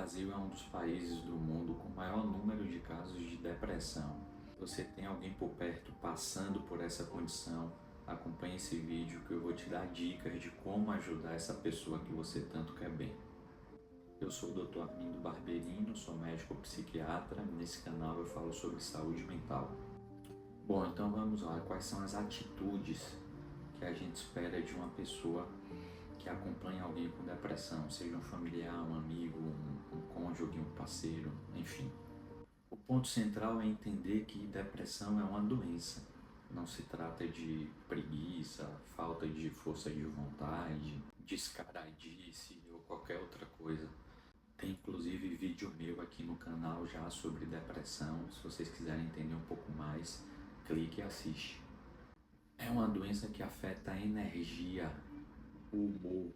Brasil é um dos países do mundo com maior número de casos de depressão. Se você tem alguém por perto passando por essa condição, acompanhe esse vídeo que eu vou te dar dicas de como ajudar essa pessoa que você tanto quer bem. Eu sou o Dr. Armindo Barberino, sou médico psiquiatra. Nesse canal eu falo sobre saúde mental. Bom, então vamos lá. Quais são as atitudes que a gente espera de uma pessoa que acompanha alguém com depressão, seja um familiar, um amigo, um cônjuge, um parceiro, enfim. O ponto central é entender que depressão é uma doença. Não se trata de preguiça, falta de força de vontade, descaradice ou qualquer outra coisa. Tem inclusive vídeo meu aqui no canal já sobre depressão. Se vocês quiserem entender um pouco mais, clique e assiste. É uma doença que afeta a energia, o humor,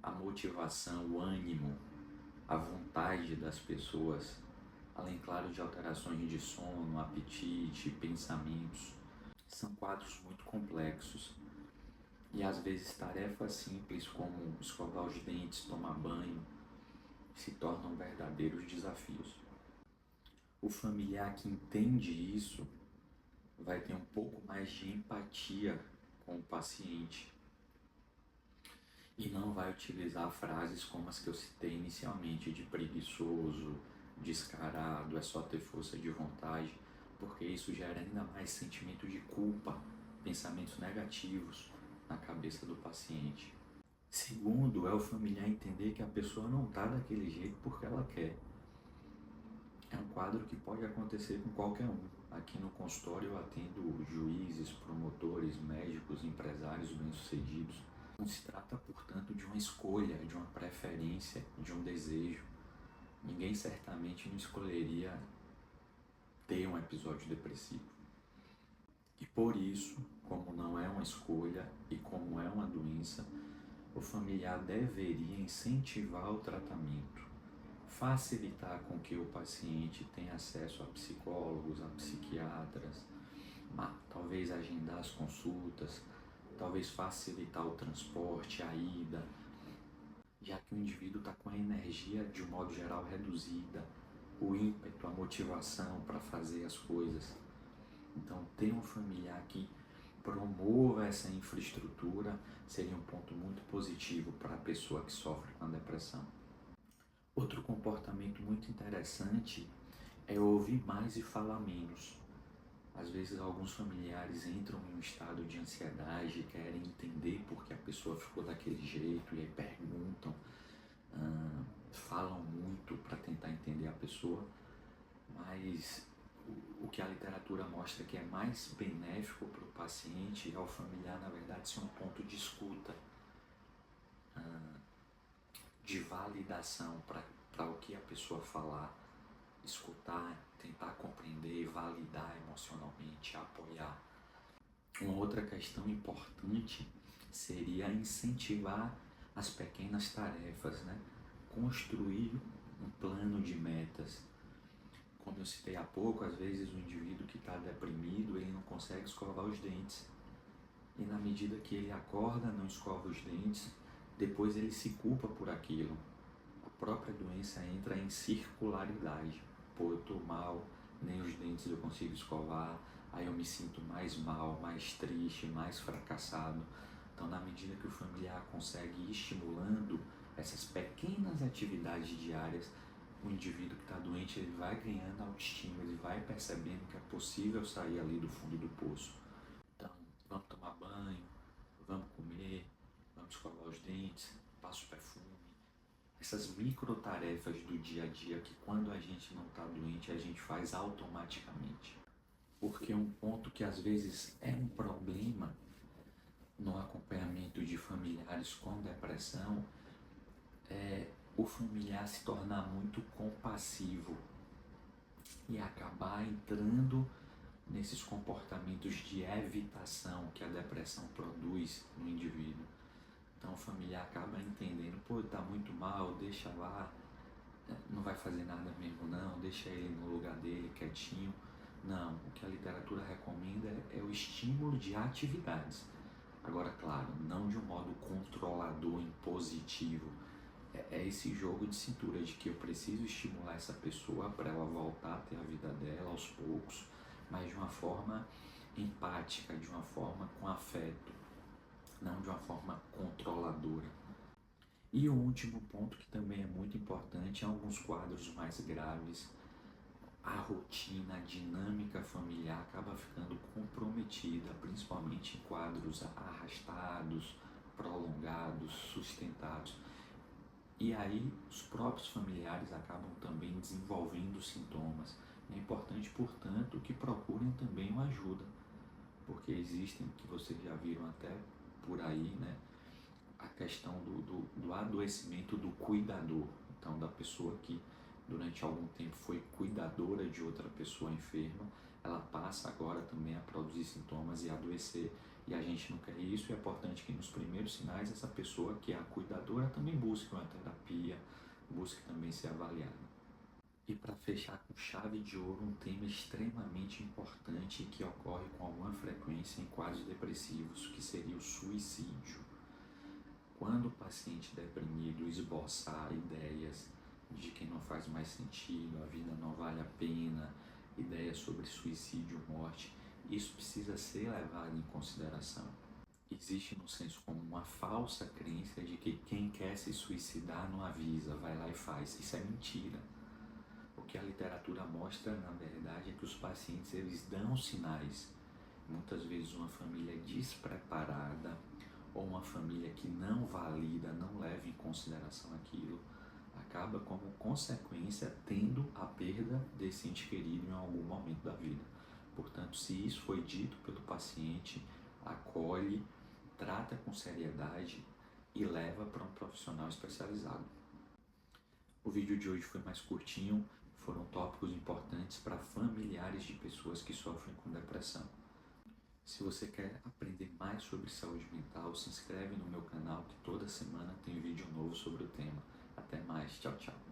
a motivação, o ânimo, a vontade das pessoas, além, claro, de alterações de sono, apetite, pensamentos. São quadros muito complexos e às vezes tarefas simples como escovar os dentes, tomar banho, se tornam verdadeiros desafios. O familiar que entende isso vai ter um pouco mais de empatia com o paciente e não vai utilizar frases como as que eu citei inicialmente, de preguiçoso, descarado, é só ter força de vontade, porque isso gera ainda mais sentimento de culpa, pensamentos negativos na cabeça do paciente. Segundo, é o familiar entender que a pessoa não está daquele jeito porque ela quer. É um quadro que pode acontecer com qualquer um. Aqui no consultório eu atendo juízes, promotores, médicos, empresários bem-sucedidos. Não se trata, portanto, de uma escolha, de uma preferência, de um desejo. Ninguém certamente não escolheria ter um episódio depressivo. E por isso, como não é uma escolha e como é uma doença, o familiar deveria incentivar o tratamento, facilitar com que o paciente tenha acesso a psicólogos, a psiquiatras, talvez agendar as consultas, talvez facilitar o transporte, a ida, já que o indivíduo está com a energia de um modo geral reduzida, o ímpeto, a motivação para fazer as coisas. Então, ter um familiar que promova essa infraestrutura seria um ponto muito positivo para a pessoa que sofre com a depressão. Outro comportamento muito interessante é ouvir mais e falar menos. Às vezes alguns familiares entram em um estado de ansiedade, querem entender por que a pessoa ficou daquele jeito e aí perguntam, falam muito para tentar entender a pessoa, mas o que a literatura mostra que é mais benéfico para o paciente é o familiar, na verdade, ser um ponto de escuta, de validação para o que a pessoa falar, escutar, tentar compreender, validar emocionalmente, apoiar. Uma outra questão importante seria incentivar as pequenas tarefas, né? Construir um plano de metas. Como eu citei há pouco, às vezes o indivíduo que está deprimido, ele não consegue escovar os dentes. E na medida que ele acorda, não escova os dentes, depois ele se culpa por aquilo. A própria doença entra em circularidade. Pô, eu estou mal, nem os dentes eu consigo escovar, aí eu me sinto mais mal, mais triste, mais fracassado. Então, na medida que o familiar consegue ir estimulando essas pequenas atividades diárias, o indivíduo que está doente, ele vai ganhando autoestima, ele vai percebendo que é possível sair ali do fundo do poço. Então, vamos tomar banho, vamos comer, vamos escovar os dentes, passa o perfume. Essas micro tarefas do dia a dia que quando a gente não está doente, a gente faz automaticamente. Porque um ponto que às vezes é um problema no acompanhamento de familiares com depressão é o familiar se tornar muito compassivo e acabar entrando nesses comportamentos de evitação que a depressão produz no indivíduo. Então o familiar acaba entendendo, pô, tá muito mal, deixa lá, não vai fazer nada mesmo não, deixa ele no lugar dele, quietinho. Não, o que a literatura recomenda é o estímulo de atividades. Agora, claro, não de um modo controlador, impositivo, É esse jogo de cintura de que eu preciso estimular essa pessoa para ela voltar a ter a vida dela aos poucos, mas de uma forma empática, de uma forma com afeto, não de uma forma controladora. E o último ponto que também é muito importante, em alguns quadros mais graves, a rotina, a dinâmica familiar acaba ficando comprometida, principalmente em quadros arrastados, prolongados, sustentados. E aí os próprios familiares acabam também desenvolvendo sintomas. É importante, portanto, que procurem também uma ajuda, porque existem, que vocês já viram até por aí, né, a questão do adoecimento do cuidador. Então, da pessoa que durante algum tempo foi cuidadora de outra pessoa enferma, ela passa agora também a produzir sintomas e a adoecer. E a gente não quer isso, e é importante que nos primeiros sinais essa pessoa que é a cuidadora também busque uma terapia, busque também ser avaliada. E para fechar com chave de ouro, um tema extremamente importante que ocorre com alguma frequência em quadros depressivos, que seria o suicídio. Quando o paciente deprimido esboçar ideias de que não faz mais sentido, a vida não vale a pena, ideias sobre suicídio, morte, isso precisa ser levado em consideração. Existe no senso comum uma falsa crença de que quem quer se suicidar não avisa, vai lá e faz. Isso é mentira. O que a literatura mostra, na verdade, é que os pacientes eles dão sinais. Muitas vezes uma família despreparada ou uma família que não valida, não leva em consideração aquilo, acaba como consequência tendo a perda desse ente querido em algum momento da vida. Portanto, se isso foi dito pelo paciente, acolhe, trata com seriedade e leva para um profissional especializado. O vídeo de hoje foi mais curtinho, foram tópicos importantes para familiares de pessoas que sofrem com depressão. Se você quer aprender mais sobre saúde mental, se inscreve no meu canal que toda semana tem vídeo novo sobre o tema. Até mais, tchau, tchau.